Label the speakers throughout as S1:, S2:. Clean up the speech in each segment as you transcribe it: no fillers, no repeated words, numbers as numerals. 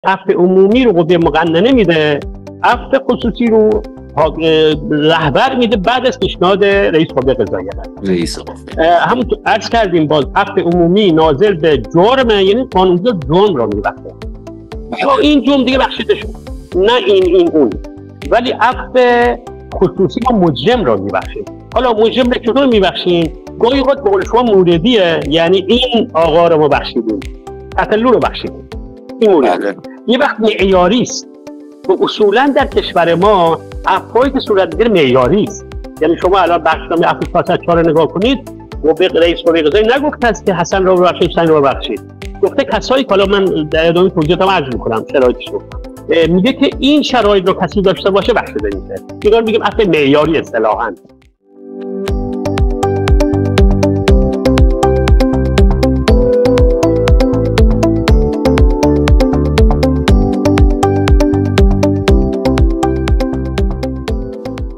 S1: عفو عمومی رو قوه مقننه میده، عفو خصوصی رو رهبر میده بعد از پیشنهاد رئیس قوه قضاییه. همونطور عرض کردیم باز عفو عمومی ناظر به جرم، یعنی قانونگذار جرم را میبخشه. تا این جرم دیگه بخشیده شد، نه این اون. ولی عفو خصوصی ما مجرم را میبخشیم. حالا مجرم رو چطور میبخشیم؟ گاهی اوقات به قول شما موردیه، یعنی این آقا رو ما بخشیدیم، قتلو رو بخشیدیم، این مورد. یه وقت معیاری است. اصولا در کشور ما عفوی که صورت میگیره معیاری است. یعنی شما الان بخشنامه عفو 404 رو نگاه کنید، قوه رئیس قوه قضاییه نگفته است که حسن رو ببخشید، حسین رو ببخشید. گفته کسایی که حالا من در ادامه توضیحاتم عرض می‌کنم شرایطش رو، میگه که این شرایط رو کسی داشته باشه بخشیده میشه. دیگه میگیم عفو معیاری اصطلاحاً.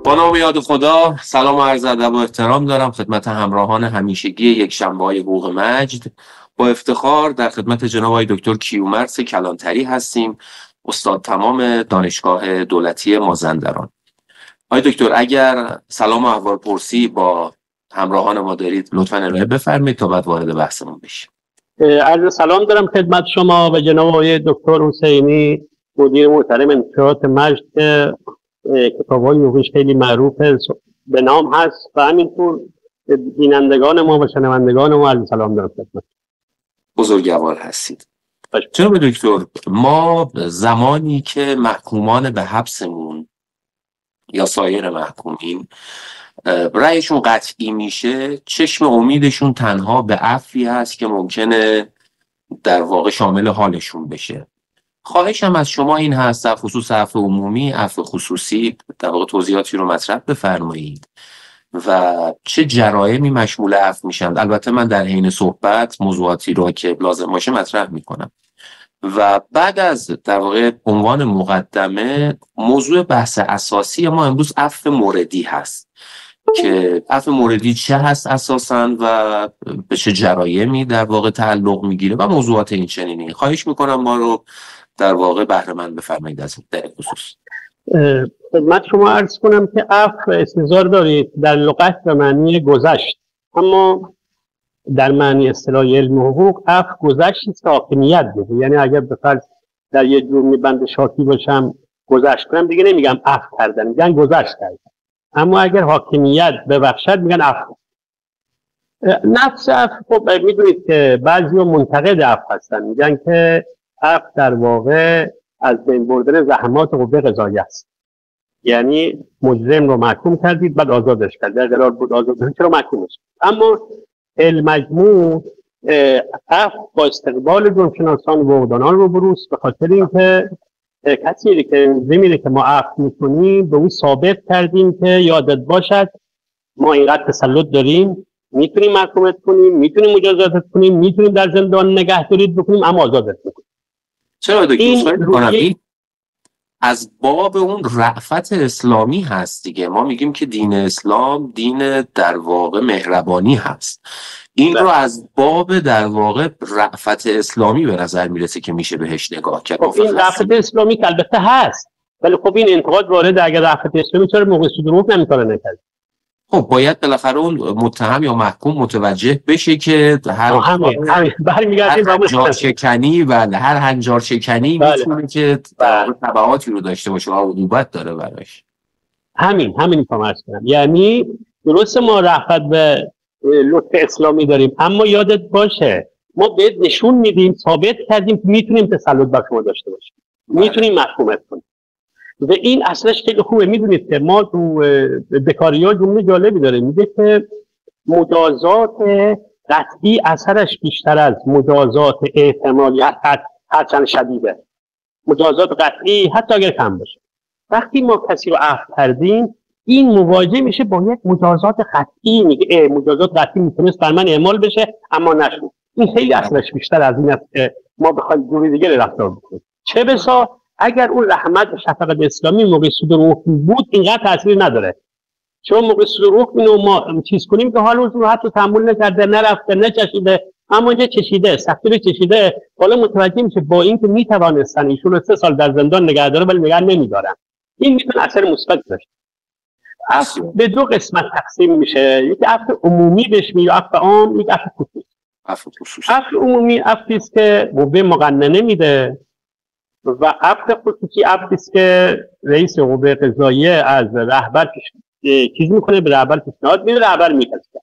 S2: با نام یاد خدا، سلام و عرض ادب و احترام دارم خدمت همراهان همیشگی یک شنبه‌های حقوق مجد. با افتخار در خدمت جناب آقای دکتر کیومرث کلانتری هستیم، استاد تمام دانشگاه دولتی مازندران. آقای دکتر اگر سلام و احوالپرسی با همراهان ما دارید لطفاً ارائه بفرمایید تا بعد وارد بحثمون بشیم.
S1: عرض سلام دارم خدمت شما و جناب آقای دکتر حسینی مدیر محترم انتشارات مجد که کتاب‌های حقوقیش خیلی معروفه به نام هست و همینطور بینندگان ما و شنوندگان ما عرض سلام دارم خدمت.
S2: بزرگوار هستید. جناب دکتر، ما زمانی که محکومان به حبسمون یا سایر محکومین رأیشون قطعی میشه، چشم امیدشون تنها به عفوی هست که ممکنه در واقع شامل حالشون بشه. خواهشم از شما این هست در خصوص عفو عمومی، عفو خصوصی در واقع توضیحاتی رو مطرح بفرمایید و چه جرایمی مشمول عفو میشن. البته من در حین صحبت موضوعاتی رو که لازم باشه مطرح میکنم و بعد از در واقع عنوان مقدمه موضوع بحث اساسی ما امروز عفو موردی هست که عفو موردی چه هست اساساً و به چه جرایمی در واقع تعلق میگیره و موضوعات این چنینی. خواهش میکنم ما رو در واقع بهره مند بفرمایید از در خصوص.
S1: خدمت شما عرض کنم که عفو استظهار دارید در لغت به معنی گذشت، اما در معنی اصطلاحی علم حقوق عفو گذشتی است که حاکمیت بده. یعنی اگر به فرض در یه جرمی بنده شاکی باشم گذشت کنم دیگه نمیگم عفو کردن، میگن گذشت کردن. اما اگر حاکمیت ببخشد میگن عفو. نفس عفو خب میدونید که بعضیا منتقد عفو هستن، میگن که عفو در واقع از بین بردن زحمات قوه قضاییه است. یعنی مجرم رو محکوم کردید بعد آزادش کردید، در قرار بود آزادش چرا محکومش؟ اما المجموع عفو با استقبال جرمشناسان و وقدانان رو بروست، به خاطر اینکه کسی که زمینه که ما عفو میکنیم به اون ثابت کردیم که یادت باشد ما اینقدر تسلط داریم، میتونیم محکومت کنیم، میتونیم مجازاتت کنیم، میتونیم در زندان نگهداریت بکنیم، اما آزادت میکنیم.
S2: چرا این از باب اون رأفت اسلامی هست دیگه. ما میگیم که دین اسلام دین در واقع مهربانی هست. این رو از باب در واقع رأفت اسلامی به نظر میرسه که میشه بهش نگاه کرد.
S1: خب این رأفت اسلامی که البته هست، ولی خب این انتقاد وارد اگر رأفت اسلامی چرا موقع صدور حکم نمیتونه نکرد؟
S2: خب باید بالاخره اون متهم یا محکوم متوجه بشه که هر هنجارشکنی و هر هنجارشکنی میتونه که تبعاتی رو داشته باشه و عقوبت داره براش.
S1: همین میفهمم. یعنی درسته ما رأفت به لطف اسلامی داریم، اما یادت باشه ما بهت نشون میدیم، ثابت کردیم که میتونیم تسلط بر شما داشته باشیم، میتونیم محکومت کنیم. و این اصلش خیلی خوبه. میدونید که ما تو دکاریا جمله جالبی داره، میگه که مجازات قطعی اثرش بیشتر از مجازات احتمالی هرچند شدیده. مجازات قطعی حتی اگر کم باشه، وقتی ما کسی رو عفو کردیم این مواجه میشه با یک مجازات قطعی، میگه مجازات قطعی میتونست بر من اعمال بشه اما نشد. این خیلی اثرش بیشتر از این است که ما بخوایم جوری دیگه رفتار بکنیم. چه بسا اگر اون رحمت و شفقت اسلامی موقع صدور حکم بود اینقدر تاثیر نداره، چون موقع صدور حکم اینو ما چیز کنیم که حال حضور حتی تحمل نکرده، نرفته، نچشیده، اما اینجا چشیده، سفیر چشیده، حالا متوجه میشه با اینکه میتوانستن ایشون رو 3 سال در زندان نگه داره ولی نگه نمیدارن. این میتونه اثر مثبت داشته. عفو به 2 قسمت تقسیم میشه، یک عفو عمومی بهش میگه، عفو عام، یک عفو خصوصی. عفو عمومی عفوی است که قوه مقننه میده و عفو خصوصی عفوی است که رئیس قوه قضاییه از رهبر چیز میکنه، به رهبر پیشنهاد میده، رهبر میپذیره.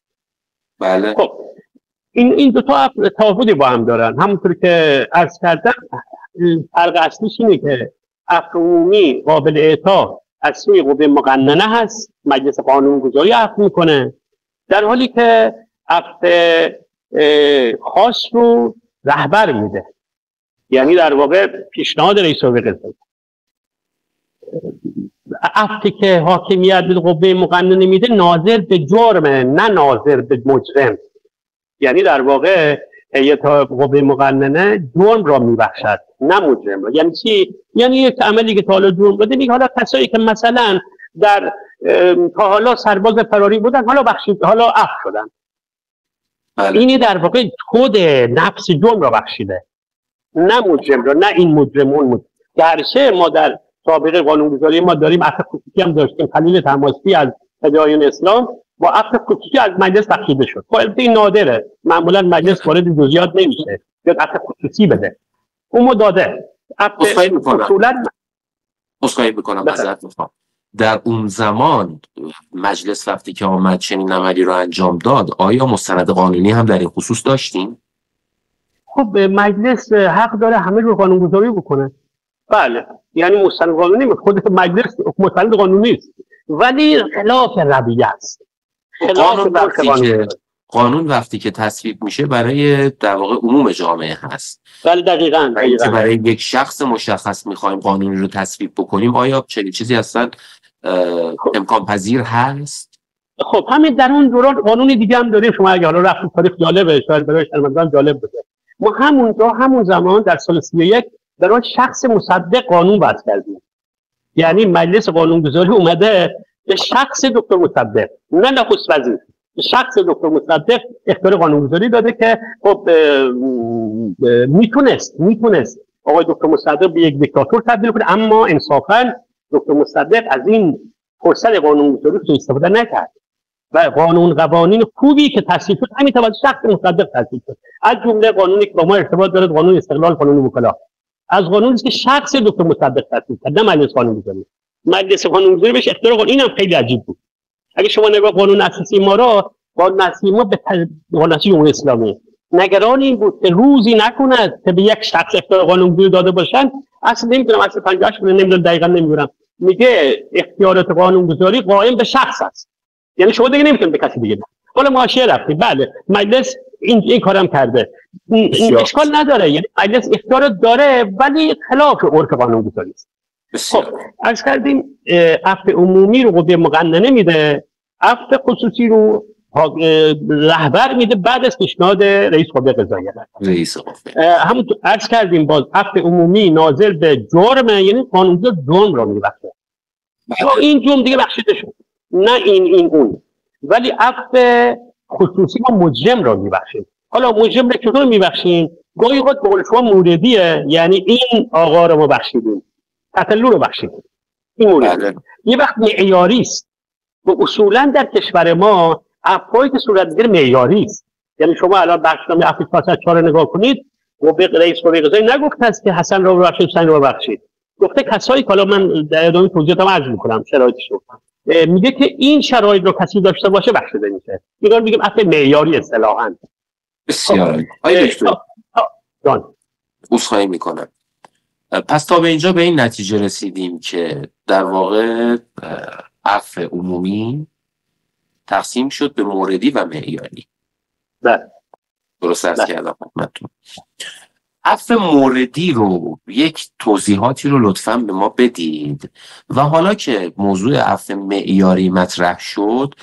S2: بله.
S1: خب این دو تا تفاوتی با هم دارن. همونطور که عرض کردم فرق اصلیش اینه که عفو عمومی قابل اعطا از سوی قوه مقننه هست، مجلس قانونگذاری عفو میکنه، در حالی که عفو خاص رو رهبر میده، یعنی در واقع پیشنهاد رئیس قوه قضاییه. عفوی که حاکمیت به قوه مقننه میده ناظر به جرمه، نه ناظر به مجرم. یعنی در واقع هیئت قوه مقننه جرم را میبخشد نه مجرم را. یعنی چی؟ یعنی یک عملی که تا حالا جرم بوده میگه حالا کسایی که مثلا در تا حالا سرباز فراری بودن حالا بخشید، حالا عفو شدن.
S2: بله.
S1: اینی در واقع خود نفس جرم را بخشیده نه مجرم را، نه این مجرم اون مجرم. گرچه ما در سابقه قانونگذاری ما داریم عفو خصوصی هم داشتیم، خلیل طماسی از فدایان اسلام با عفو خصوصی از مجلس بخشیده شد. خب البته این نادره، معمولا مجلس وارد جزئیات نمیشه یا عفو خصوصی بده. اون داده.
S2: اصخایی میکنم معذرت میخوام. در اون زمان مجلس وقتی که آمد چنین عملی رو انجام داد، آیا مستند قانونی هم در این خصوص داشتیم؟
S1: خب مجلس حق داره همه رو قانونگذاری بکنه. بله، یعنی مستند قانونی، خود مجلس مستند قانونی است ولی خلاف رویه است.
S2: قانون وقتی که تصویب میشه برای در واقع عموم جامعه هست.
S1: بله دقیقاً.
S2: که برای یک شخص مشخص میخوایم قانونی رو تصویب بکنیم، آیا چنین چیزی اصلا امکان پذیر هست؟
S1: خب همین در اون دوران قانون دیگه هم داریم. شما اگه حالا رفت تاریخ جالبه، شاید برای شنوندگان جالب باشه. ما همون زمان در سال 31 برای شخص مصدق قانون وضع کردیم. یعنی مجلس قانونگذاری اومده به شخص دکتر مصدق، نه نخست وزیر، شخص دکتر مصدق اختیار قانونگذاری داده که خب میتونست آقای دکتر مصدق به یک دیکتاتور تبدیل کنه، اما انصافا دکتر مصدق از این فرصت قانونگذاری رو استفاده نکرد و قوانین خوبی که تصویب شد همین توسط شخص مصدق تصویب شد. از جمله قانونی که با ما ارتباط داره، قانون استقلال، قانون وکلا، از قانونی که شخص دکتر مصدق تصویب کرد، نه مجلس قانونگذاری. مجلس قانونگذاری بهش اختیار قانون، اینم خیلی عجیب بود. اگه شما نگاه قانون اساسی ما را، قانون اساسی ما به قانون اساسی جمهوری اسلامی نگران این بود که روزی نکند که به یک شخص اختیار قانونگذاری داده باشن. اصلا نمیدونم، اصلا 58 نمیدونم دقیقاً نمیدونم، میگه اختیارات قانونگذاری قائم به شخص است. یعنی شما دیگه نمیتونید به کسی دیگه. حالا ماشیه رفتید، بله مجلس این کارم کرده، اشکال نداره، یعنی مجلس اختیار داره ولی خلاف عرف قانونگذاری است. خب عرض کردیم عفو عمومی رو قوه مقننه میده، عفو خصوصی رو رهبر میده بعد از پیشنهاد رئیس قوه قضاییه. همونطور عرض کردیم باز عفو عمومی ناظر به جرم، یعنی قانونگذار جرم را میبخشه. این جرم دیگه بخشیده شد، نه این اون. ولی عفو خصوصی ما مجرم را میبخشیم. حالا مجرم را چطور میبخشیم؟ گاهی اوقات به قول شما موردیه، یعنی این آقا رو ما بخشیدیم، قتلو رو بخشیدیم، این موردیه. یه وقت معیاری است و اصولا در کشور ما عفوی که صورت میگیره معیاری است. یعنی شما الان بخشنامه عفو 4 نگاه کنید، رئیس قوه قضاییه نگفته است که حسن رو بخشید، حسین رو بخشید، گفته کسایی که حالا من در ادامه توضیحاتم عرض میکنم شرایطش رو، میگه که این شرایط رو کسی داشته باشه بخشیده میشه. میگم عفو معیاری اصطلاحاً.
S2: بسیار آیا دکتر عذرخواهی میکنم. پس تا به اینجا به این نتیجه رسیدیم که در واقع عفو عمومی تقسیم شد به موردی و معیاری.
S1: بله.
S2: درست عرض کردم خدمتتون. عفو موردی رو یک توضیحاتی رو لطفاً به ما بدید و حالا که موضوع عفو معیاری مطرح شد،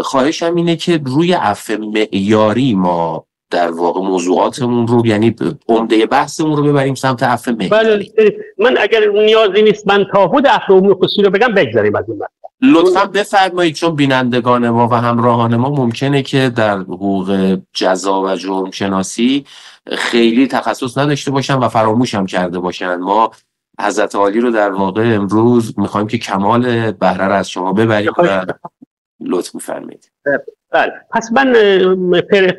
S2: خواهشم اینه که روی عفو معیاری ما در واقع موضوعاتمون رو، یعنی عمده بحثمون رو ببریم سمت عفو معیاری.
S1: بله، من اگر نیازی نیست من تا خود عفو عمومی خصوصی رو بگم بگذاریم از این
S2: لطفا بفرمایید، چون بینندگان ما و همراهان ما ممکنه که در حقوق جزا و جرم شناسی خیلی تخصص نداشته باشن و فراموش هم کرده باشن. ما حضرت عالی رو در واقع امروز میخوایم که کمال بهره رو از شما ببرید و لطف می‌فرمایید.
S1: بله، پس من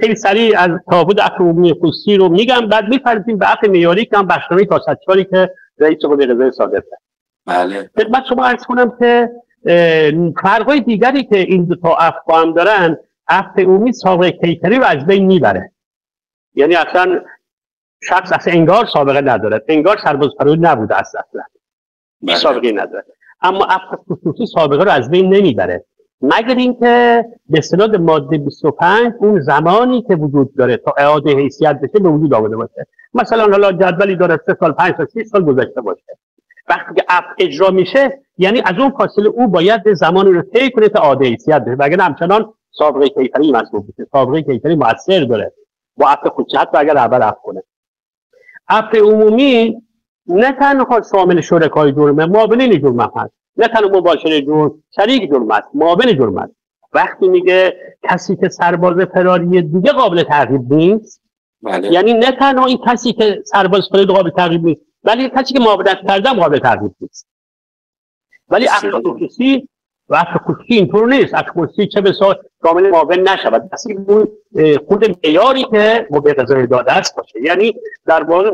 S1: خیلی سریع از تعهد عفو عمومی خصوصی رو میگم، بعد می‌پردازیم به عفو معیاری که هم بخشنامه تا 100 سالی که رئیس جمهور قضایی صادر کرد.
S2: بله.
S1: خدمت شما عرض کنم که فرقای دیگری که این دو تا عفو با هم دارن، عفو عمومی سابقه کیفری رو از بین میبره. یعنی اصلا شخص اصلا انگار سابقه نداره، انگار سرباز فراری نبوده اصلا. این سابقه نداره. اما عفو خصوصی سابقه رو از بین نمیبره، مگر اینکه به استناد ماده 25 اون زمانی که وجود داره تا اعاده حیثیت بشه به وجود آمده باشه. مثلا حالا جدولی داره 3 سال 5 سال 6 سال گذشته باشه. وقتی که عفو اجرا میشه یعنی از اون فاصله او باید زمانی رو طی کنه تا اعاده حیثیت بشه، وگرنه همچنان سابقه کیفری محسوب میشه. سابقه کیفری مؤثر داره با عفو خصوصی، حتی اگر اول عفو کنه. عفو عمومی نه تنها شامل شرکای جرمه، معاونین جرم هست، نه تنها مباشر جرم، شریک جرم است، معاون جرم است. وقتی میگه کسی که سرباز فراری دیگه قابل تعقیب نیست،
S2: بله.
S1: یعنی نه تنها این کسی که سرباز فراری قابل تعقیب نیست، ولی کسی که معاونت کرده هم قابل تعقیب نیست. ولی عفو خصوصی و عفو خصوصی اینطور نیست. عفو خصوصی چه بسا کامل معاون نشود، اصلا خود معیاری که قوه قضاییه داده است باشه. یعنی در واقع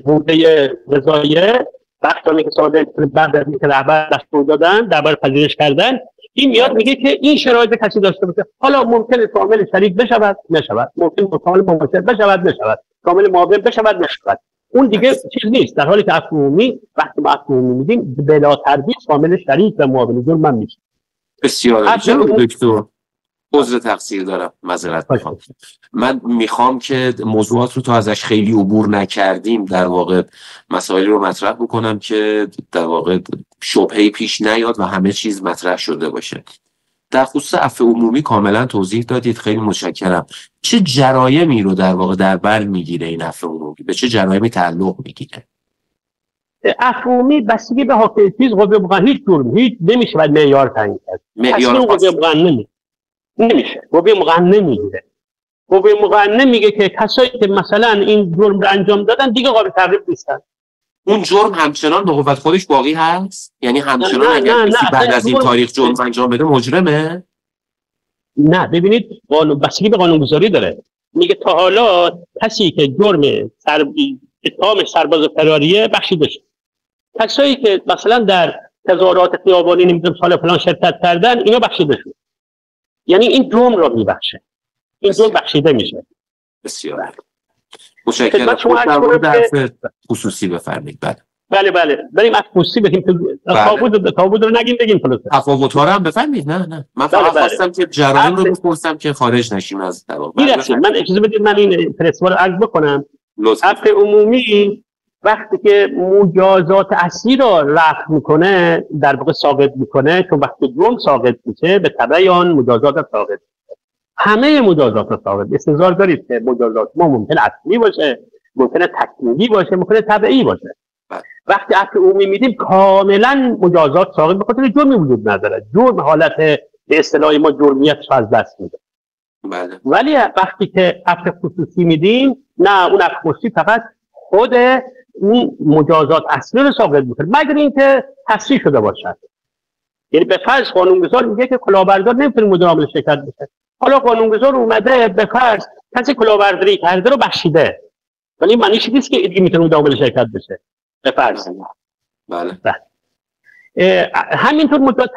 S1: قوه قضاییه بخشنامه‌ای که صادر بعد از اینکه رهبر دستور دادن درباره پذیرش کردن، این میاد میگه که این شرایط کسی داشته باشه. حالا ممکنه کامل شریک بشود نشود، ممکن کامل مباشر بشود نشود، کامل معاون بشود نشود، اون دیگه چیز نیست. در حالی که عفو عمومی وقتی ما عفو عمومی میدیم بلا تردید کامل شریک و معاون جرم هم میشه.
S2: بسیار دکتر، عذر تقصیر دارم، معذرت میخوام. من میخوام که موضوعات رو تا ازش خیلی عبور نکردیم در واقع مسائلی رو مطرح بکنم که در واقع شبهه‌ای پیش نیاد و همه چیز مطرح شده باشه. در خصوص عفو عمومی کاملا توضیح دادید، خیلی متشکرم. چه جرایمی رو در واقع در بر میگیره این عفو عمومی؟ به چه جرایمی تعلق میگیره؟
S1: عفو عمومی بستگی به حاکمیت قوه مقننه هیچ جرم هیچ نمیشه باید معیار تعیین کرد. معیار قوه مقننه نمیشه، قوه مقننه میگیره. قوه مقننه میگه که کسایی که مثلا این جرم رو انجام دادن دیگه قابل تعقیب نیستن.
S2: اون جرم همچنان به قوت خودش باقی هست؟ یعنی همچنان اگر کسی بعد از این تاریخ جرم انجام بده مجرمه؟
S1: نه، ببینید بستگی به قانونگذاری داره. میگه تا حالا کسی که جرم اتهام سرباز فراریه بخشیده شد. کسایی که مثلا در تظاهرات خیابانی نمیدونم سال فلان شرکت کردن اینا بخشیده شد. یعنی این جرم رو میبخشه، این جرم بخشیده میشه.
S2: بسیار متشکرم. شما در خصوصی بفرمایید.
S1: بله بریم از خصوصی بگیم. تفاوت رو نگیم بگیم خلاصه.
S2: تفاوت‌ها رو هم بفرمایید. نه من فقط خواستم که جرایم رو بپرسم که خارج نشیم از در واقع.
S1: من اجازه بدید من این پرسوال رو عرض بکنم. عفو عمومی وقتی که مجازات اصلی رو رفع میکنه در واقع ساقط میکنه، چون وقتی جرم ساقط میشه به تبع آن مجازات ساقط میشه. همه مجازات ساقط. استظهار دارید که مجازات ما ممکن اصلی باشه، ممکنه تکمیلی باشه، ممکنه تبعی باشه. وقتی عفو عمومی میدیم کاملا مجازات ساقط، به خاطر جرمی وجود نداره. جرم حالت به اصطلاح ما جرمیتش از دست میده.
S2: بله.
S1: ولی وقتی که عفو خصوصی میدیم، نه، اون عفو خصوصی فقط خود اون مجازات اصلی رو ساقط میکنه مگر اینکه تصریح شده باشد. یعنی به فرض قانونگذار میگه که کلاهبردار نمیتونه مدیر عامل شرکت بشه. حالا قانونگذار اومده به فرض کسی کلاهبرداری کرده رو بخشیده، ولی معنیش نیست که دیگه میتونه مدیر عامل شرکت بشه. به فرض.
S2: بله.
S1: همینطور مجازات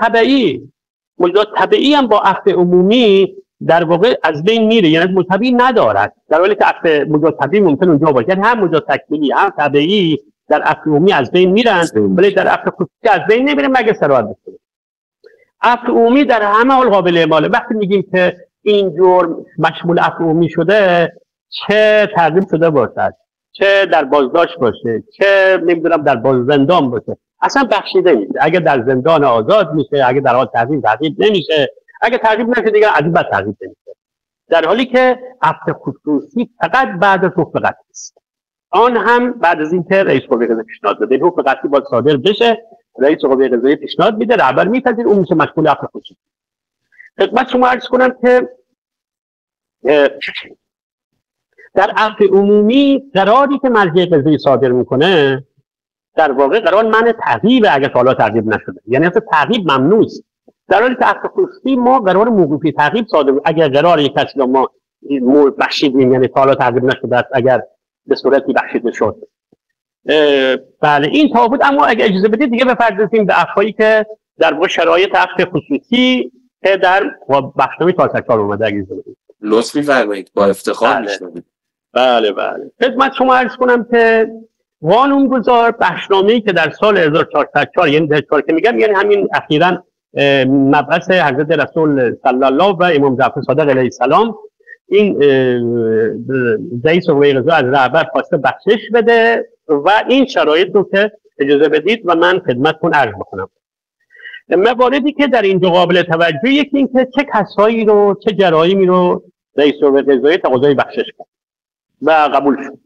S1: تبعی هم با عفو عمومی در واقع از بین میره، یعنی متبعی ندارد، در حالی که عفو مجازات تبعی ممکن اونجا باشه. یعنی هم مجازات تکمیلی هم تبعی در عفو عمومی از بین میرن، ولی در عفو خصوصی از بین نمیره مگر سراحت بشه. عفو عمومی در همه حال قابل اعماله. وقتی میگیم که این جرم مشمول عفو عمومی شده، چه تعقیب شده باشد، چه در بازداشت باشه، چه نمیدونم در زندان باشه، اصلا بخشیده میشه. اگه در زندان آزاد میشه، اگه در حال تعقیب نمیشه، اگه تعقیب نشه دیگه از این بعد تعقیب نمیشه. در حالی که عفو خصوصی فقط بعد از حکم قطعی است. آن هم بعد از اینکه رئیس قوه قضاییه پیشنهاد داده حکم قطعی باید صادر بشه. رئیس قوه قضاییه پیشنهاد میده، رهبر میپذیره، اون میشه مسئول عفو خصوصی. خدمت شما عرض کنم که در عفو عمومی قراری که مرجع قضایی صادر میکنه در واقع قرار منع تعقیب اگر تا حالا تعقیب نشده، یعنی اصلا تعقیب ممنوع است. در حالی که عفو خصوصی ما قرار موقوفی تعقیب صادر، اگر قرار یک کسی رو ما بخشیدیم یعنی تا حالا تعقیب نشده است اگر به صورتی بخشیده شد. بله این تفاوت. اما اگر اجازه بدید دیگه بپردازیم به عفویی که در واقع شرایط عفو خصوصی که در بخشنامه تالتکرار اومده. اگه اجازه بدید
S2: لطف می‌فرمایید، با افتخار میشنوید.
S1: بله بله. خدمت شما عرض کنم که قانونگذار بخشنامه‌ای که در سال 1404 یعنی در که میگم یعنی همین اخیراً مبعث حضرت رسول صلی الله و امام جعفر صادق علیه السلام این رئیس قوه قضاییه از رهبر خواسته بخشش بده و این شرایط رو که اجازه بدید و من خدمتتون عرض بکنم. مواردی که در اینجا قابل توجه یکی این که چه کسایی رو چه جرایمی رو رئیس قوه قضاییه تقاضای بخشش کرد و قبول شد.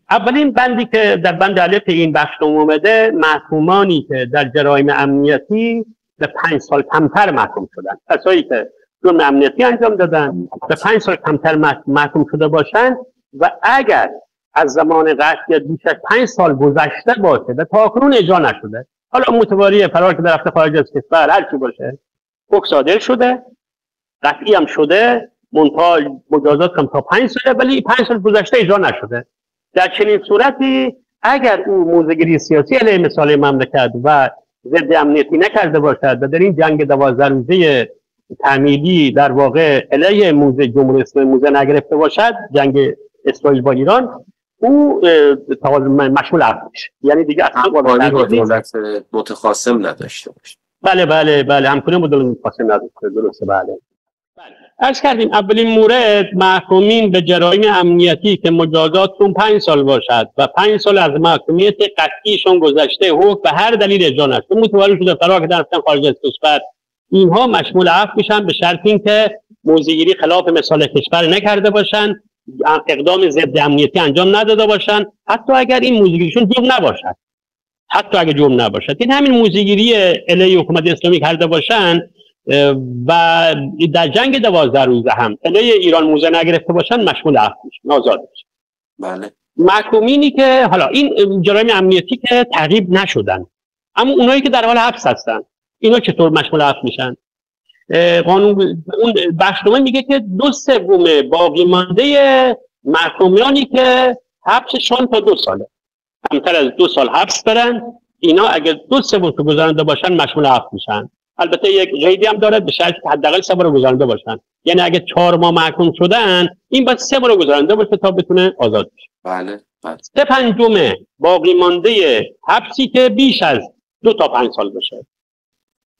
S1: اولین بندی که در بند الف این بخشنامه اومده محکومانی که در جرایم امنیتی به 5 سال کمتر محکوم شدن، کسایی که جرم امنیتی انجام دادن به 5 سال کمتر محکوم شده باشند و اگر از زمان قتل بیش از 5 سال گذشته باشه و تاکنون اجرا نشده، حالا متواری فرار که رفته خارج از کشور هر چی باشه، حکم صادر شده، قطعی هم شده، منتها مجازات هم تا 5 ساله ولی 5 سال گذشته اجرا نشده، در چنین صورتی اگر او موضع‌گیری سیاسی علیه مثال مملکت و ضد امنیتی نکرده باشد و در این جنگ 12 روزه تعمیدی در واقع علیه جمهوری اسلامی موضع نگرفته باشد، جنگ اسرائیل با ایران، او مشمول عفو میشه. یعنی دیگه اصلا
S2: دولت متخاصم نداشته باشه.
S1: بله بله بله همکنون مدل متخاصم نداشته، درسته. بله عرض کردیم اولین مورد محکومین به جرایم امنیتی که مجازاتشون 5 سال باشد و 5 سال از محکومیت قطعیشون گذشته، حکم به هر دلیل اجرا نشده، متواری شده فرار کردن رفتن خارج از کشور، اینها مشمول عفو میشن به شرط اینکه موضع‌گیری خلاف مصالح کشور نکرده باشن، اقدام ضد امنیتی انجام نداده باشن، حتی اگر این موضع‌گیریشون جرم نباشد، حتی اگر جرم نباشد. این همین موضع‌گیری علیه حکومت اسلامی کرده باشن و در جنگ 12 روزه هم علیه ایران موضع نگرفته باشن، مشمول عفو میشن، آزاد میشن.
S2: بله.
S1: محکومینی که حالا این جرایم امنیتی که تعقیب نشدن، اما اونایی که در حال حبس هستن، اینا چطور مشمول عفو میشن؟ قانون اون بخشنامه میگه که 2/3 باقی مانده محکومیانی که حبسشون تا 2 ساله، کمتر از 2 سال حبس برن، اینا اگه 2/3 گذرانده باشن مشمول عفو میشن. البته یک قیدی هم داره، به شرطی که حداقل 3 بار گذرانده باشن، یعنی اگه 4 ماه محکوم شدن این باید 3 بار گذرانده باشه تا بتونه آزاد بشه.
S2: بله.
S1: 3/5 باقی مانده حبسی که بیش از 2 تا 5 سال بشه،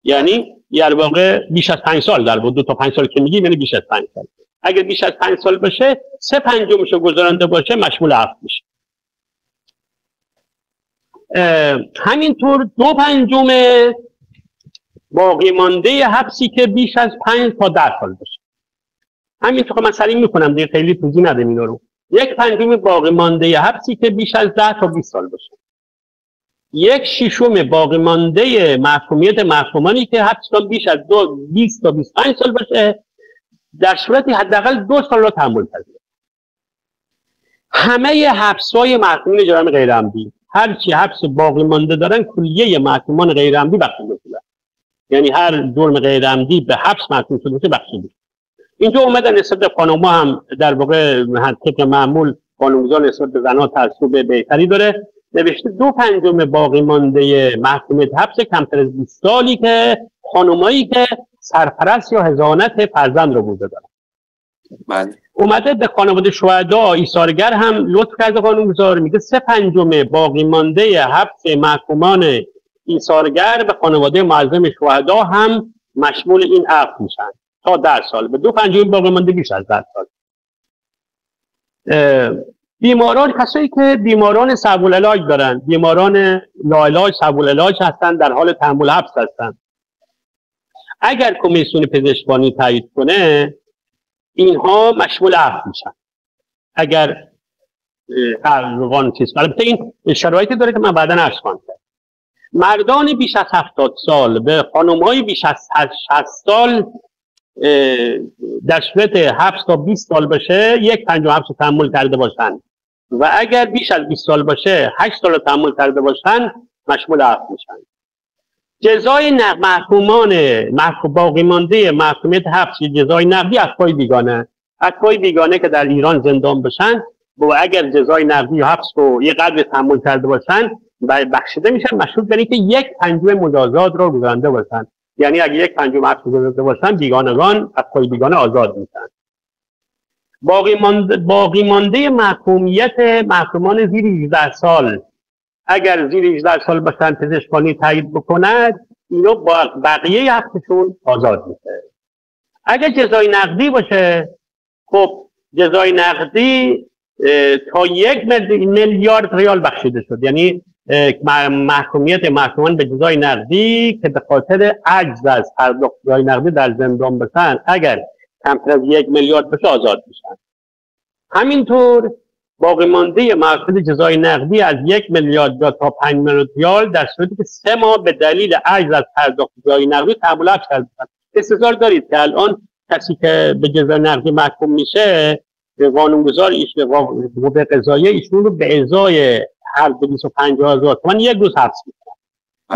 S1: یعنی در واقع بیش از 5 سال، در واقع 2 تا 5 سال که میگیم یعنی بیش از 5 سال. اگر بیش از 5 سال بشه 3/5 گذرانده باشه مشمول عفو میشه. همینطور 2/5 باقی مانده حبسی که بیش از 5 تا 10 سال بشه. همینطور من سریع میکنم دیگه، خیلی توضیح ندم اینا رو. 1/5 باقی مانده حبسی که بیش از 10 تا 20 سال بشه. 1/6 باقی مانده محکومیت محکومانی که حبسشون بیش از 20 تا 25 سال باشه، در صورتی حداقل 2 سال را تحمل پذیره. همه حبس‌های محکومین جرایم غیر عمدی، هر چی حبس باقی مانده دارن، کلیه محکومان غیر عمدی بخشیده شدن، یعنی هر جرم غیر عمدی به حبس محکوم شده باشه بخشیده. اینجا اومدن نسبت به خانم‌ها هم در واقع طبق معمول قانونگذار نسبت به زن‌ها تعصب بهتری داره، نوشته 2/5 باقی مانده محکومیت حبس کمتر از 20 سالی که خانمایی که سرپرست یا حضانت فرزند رو بوده دارن.
S2: بله.
S1: اومده به خانواده شهدا ایثارگر هم لطف کرده قانونگذار، میگه 3/5 باقی مانده حبس محکومان ایثارگر به خانواده معظم شهدا هم مشمول این عفو میشن تا 10 سال، به 2/5 باقی مانده بیش از 10 سال. بیماران، کسایی که بیماران صعب العلاج دارن، بیماران لاعلاج صعب العلاج هستن، در حال تحمل حبس هستن، اگر کمیسیون پزشکبانی تایید کنه اینها مشمول عفو میشن. اگر قانون چیز، البته این شرایطی داره که من بعداً عرض خواهم کرد. مردان بیش از 70 سال به خانم‌های بیش از 60 سال در صورت حبس تا 20 سال باشه 1/5 حبس رو تحمل کرده باشن و اگر بیش از 20 سال باشه 8 سال رو تحمل کرده باشن مشمول عفو میشن. جزای محکومان باقی مانده محکومیت حبس جزای نقدی اتباع بیگانه، اتباع بیگانه که در ایران زندان بشن و اگر جزای نقدی یا حبس رو یه قدر تحمل کرده باشن بخشیده میشن، مشروط به اینکه 1/5 مجازات رو گذرانده باشن. یعنی اگه 1/5 حبس گذرانده باشن بیگانگان اتباع بیگانه آزاد میشن. باقی مانده محکومیت محکومان زیر 18 سال، اگر زیر 18 سال باشن پزشکانی تایید بکند اینو با بقیه حبسشون آزاد میشه. اگر جزای نقدی باشه خب جزای نقدی تا 1 میلیارد ریال بخشیده شد. یعنی محکومیت محکومان به جزای نقدی که به خاطر عجز از پرداخت جزای نقدی در زندان باشن اگر کمتر از 1 میلیارد باشه آزاد میشن. همینطور باقی مانده محکومیت جزای نقدی از 1 میلیارد یا تا 5 میلیارد ریال در صورتی که 3 ماه به دلیل عجز از پرداخت جزای نقدی تحمل حبس کرده باشن. استظهار دارید که الان کسی که به جزای نقدی محکوم میشه قانونگذار قوه قضاییه ایشون رو به ازای هر 250,000 تومان 1 روز حبس میکنه.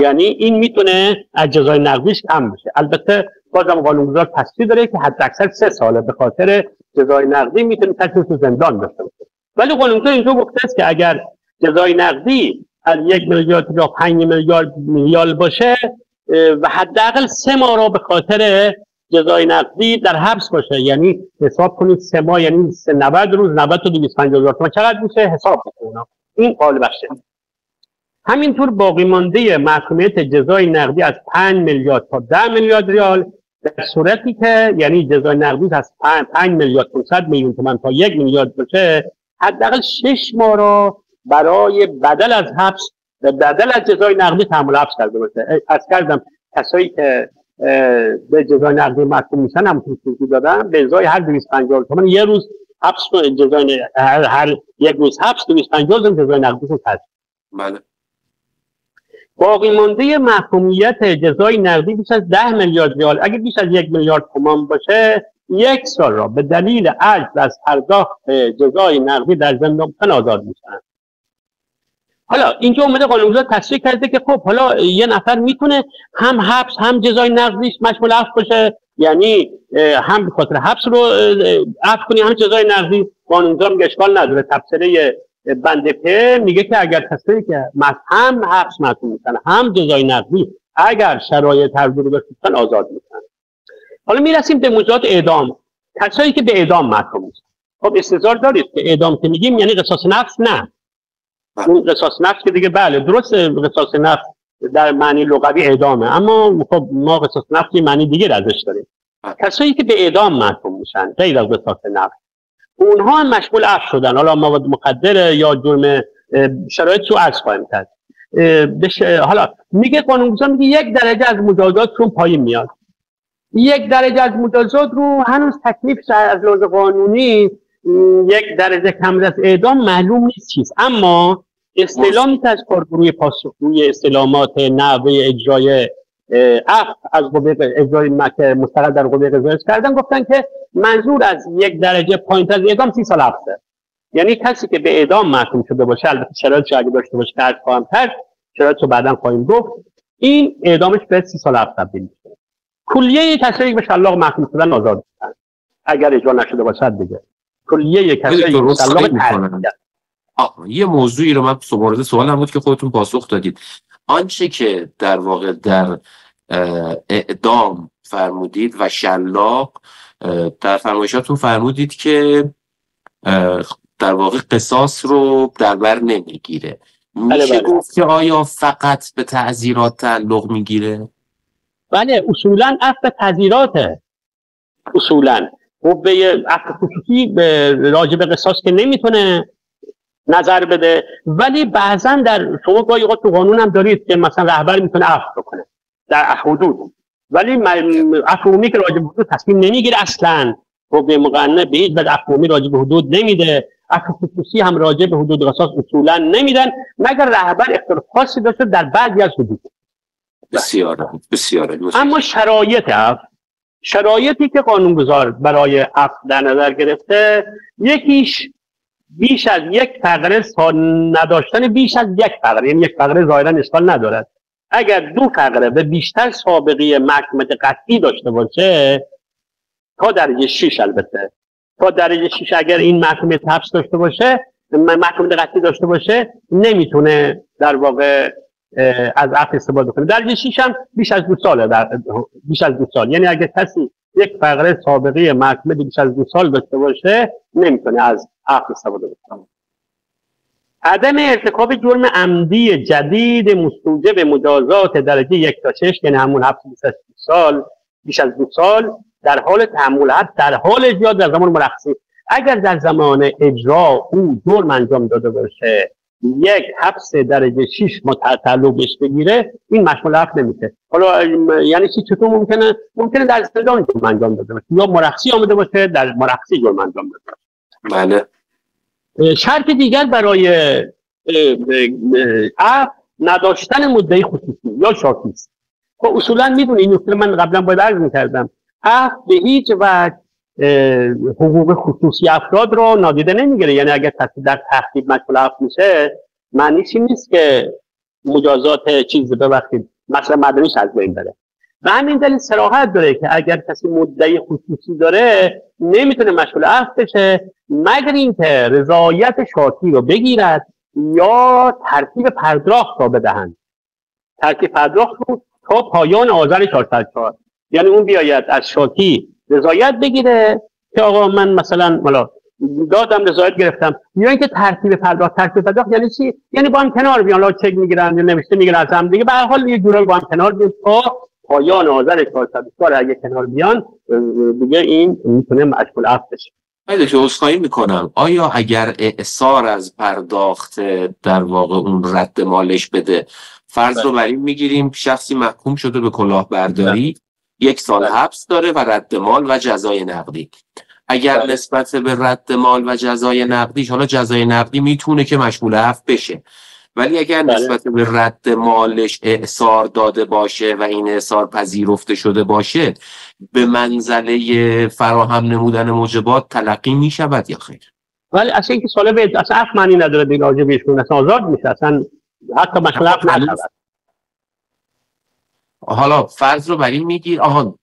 S1: یعنی این میتونه از جزای نقدیش کم بشه. البته بازم قانونگذار تصریح داره که حد اکثر 3 ساله به خاطر جزای نقدی میتونه کسی تو زندان داشته باشه. ولی قانونگذار اینجا گفته است که اگر جزای نقدی از 1 میلیارد یا 5 میلیارد ریال باشه و حداقل 3 ماه را به خاطر جزای نقدی در حبس باشه، یعنی حساب کنید 3 ماه یعنی 90 روز 90 تا 250,000 تومان چقدر میشه حساب کنید. این قابل بخشه. همینطور باقی مانده محکومیت جزای نقدی از 5 میلیارد تا 10 میلیارد ریال در صورتی که یعنی جزای نقدی از 5 میلیارد 500 میلیون تومان تا 1 میلیارد باشه حداقل 6 ماه را برای بدل از حبس بدل از جزای نقدی تحمل حبس کرده باشه. از کردم کسایی که به جزای نقدی محکوم میشن هم توضیح دادم به ازای هر 250 تومان 1 روز حبس جزای هر 1 روز حبس 250 جزای نقدی رو هست.
S2: بله.
S1: باقی مانده محکومیت جزای نقدی بیش از 10 میلیارد ریال اگه بیش از 1 میلیارد تومان باشه 1 سال را به دلیل عجز از پرداخت جزای نقدی در زندان آزاد میشن. حالا اینجا اومده قانونگذار تصریح کرده که خب حالا یه نفر میتونه هم حبس هم جزای نقدیش مشمول عفو باشه، یعنی هم به خاطر حبس رو عفو کنی هم جزای نقدی. قانونگذار میگه اشکال نداره. تفسیره بند پ میگه که اگر کسی که هم حبس محکوم میشن هم جزای نقدی اگر شرایط هر دو رو داشتن آزاد میشن. حالا میرسیم به موضوعات اعدام. کسایی که به اعدام محکوم میشن خب استظهار دارید که اعدام که میگیم یعنی قصاص نفس نه. اون قصاص نفس که دیگه بله درست قصاص نفس در معنی لغوی اعدامه، اما خب ما قصاص نفس معنی دیگه ازش داریم. کسایی که به اعدام محکوم میشن غیر از قصاص نفس اونها هم مشمول عفو شدن. حالا مواد مخدر یا جرم شرایط رو عرض خواهیم کرد. حالا میگه قانونگذار میگه 1 درجه از مجازاتشون پایین میاد. 1 درجه از مجازات رو هنوز تکلیف از لحاظ قانونی 1 درجه کم از اعدام معلوم نیست چیست، اما استعلامی که از کارگروه پاسخگوی استعلامات نحوه اجرای عفو از قوه اجرای مستقل در قوه قضاییه کردن گفتن که منظور از 1 درجه پایین‌تر از اعدام 30 سال حبسه. یعنی کسی که به اعدام محکوم شده باشه البته شرایطش اگه داشته باشه که خواهم کرد شرایطو بعداً خواهیم گفت این اعدامش به 30 سال حبس تبدیل میشه. کلیه کسایی که به شلاق محکوم شدن آزاد میشن اگر اجرا نشده باشه دیگه. کلیه کسایی که شلاق
S2: یه موضوعی رو من مورد سوالم بود که خودتون پاسخ دادید. آنچه که در واقع در اعدام فرمودید و شلاق در فرمایشاتون فرمودید که در واقع قصاص رو در بر نمیگیره. میشه گفت که آیا فقط به تعزیرات تعلق میگیره؟
S1: بله اصولا عفو تعزیراته. اصولا قوه عفو خصوصی راجع به قصاص که نمیتونه نظر بده، ولی بعضا در شما گاهی اوقات تو قانون هم دارید که مثلا رهبر میتونه عفو کنه در حدود، ولی عفو عمومی که راجع به حدود تصمیم نمیگیره اصلا. قوه مقننه به هیچ وجه عفو عمومی راجع به حدود نمیده. عفو خصوصی هم راجع به حدود قصاص اصولا نمیدن مگر رهبر اختلاف خاصی داشته در بعضی از حدود.
S2: بسیار
S1: اما شرایطی که قانونگذار برای عفو در نظر گرفته، یکیش بیش از یک فقره نداشتن بیش از یک فقره، یعنی یک فقره ظاهرا اشکال ندارد. اگر 2 فقره به بیشتر سابقه محکومیت قطعی داشته باشه، تا درجه 6 البته، تا درجه 6 اگر این محکومیت حبس داشته باشه، محکومیت قطعی داشته باشه، نمیتونه در واقع از عفو استفاده کنه. درجه 6 هم بیش از 2 ساله، بیش از 2 سال. یعنی اگر کسی یک فقره سابقه محکومیت بیش از 2 سال داشته باشه، نمیتونه از عفو استفاده کنه. عدم ارتکاب جرم عمدی جدید مستوجب مجازات درجه 1 تا 6، یعنی همون حبس بیش از 2 سال در حال تحمل حد در حال اجرا در زمان مرخصی. اگر در زمان اجرا او جرم انجام داده باشه، یک حبس درجه 6 تعلق بهش بگیره، این مشمول عفو نمیشه. حالا یعنی چطور ممکنه در زندان جرم انجام داده باشه یا مرخصی آمده باشه، در مرخصی جرم انجام داده باشه.
S2: بله.
S1: شرط دیگر برای عفو نداشتن مدعی خصوصی یا شاکی است. خب اصولا میدونی این نکته من قبلا باید عرض می‌کردم، عفو به هیچ وجه حقوق خصوصی افراد رو نادیده نمیگیره. یعنی اگر کسی در تخریب مشمول عفو میشه، معنیش این نیست که مجازات مثلا مدنیش از بین بره. و همین دلیل صراحت داره که اگر کسی مدعی خصوصی داره، نمیتونه مشمول عفو بشه مگر اینکه رضایت شاکی رو بگیرد یا ترتیب پرداخت را بدهند. ترتیب پرداخت رو تا پایان آذر 404، یعنی اون بیاید از شاکی رضایت بگیره که آقا من مثلا دادم رضایت گرفتم، یا اینکه ترتیب پرداخت یعنی چی؟ یعنی با هم کنار بیان، لا چک میگیرن یا نوشته میگیرن از هم دیگه، به هر حال یه جورایی با هم کنار بیان تا پایان آذر 404. اگه کنار بیان دیگه این میتونه مشمول عفو بشه.
S2: بله که عذرخواهی میکنم، آیا اگر اعصار از پرداخت در واقع اون رد مالش بده، فرض رو بر این میگیریم شخصی محکوم شده به کلاهبرداری، 1 سال حبس داره و رد مال و جزای نقدی، اگر نسبت به رد مال و جزای نقدیش، حالا جزای نقدی میتونه که مشمول عفو بشه، ولی اگر نسبت به رد مالش اعصار داده باشه و این اعصار پذیرفته شده باشه، به منزله فراهم نمودن موجبات تلقی میشود یا خیر؟
S1: ولی اصلا اینکه سالبه اصلا عفو معنی نداره، دیگه راجع بهش کنه اصلا آزاد میشه، اصلا حتی مشمول عفو نشود.
S2: حالا فرض رو بر این میگیر،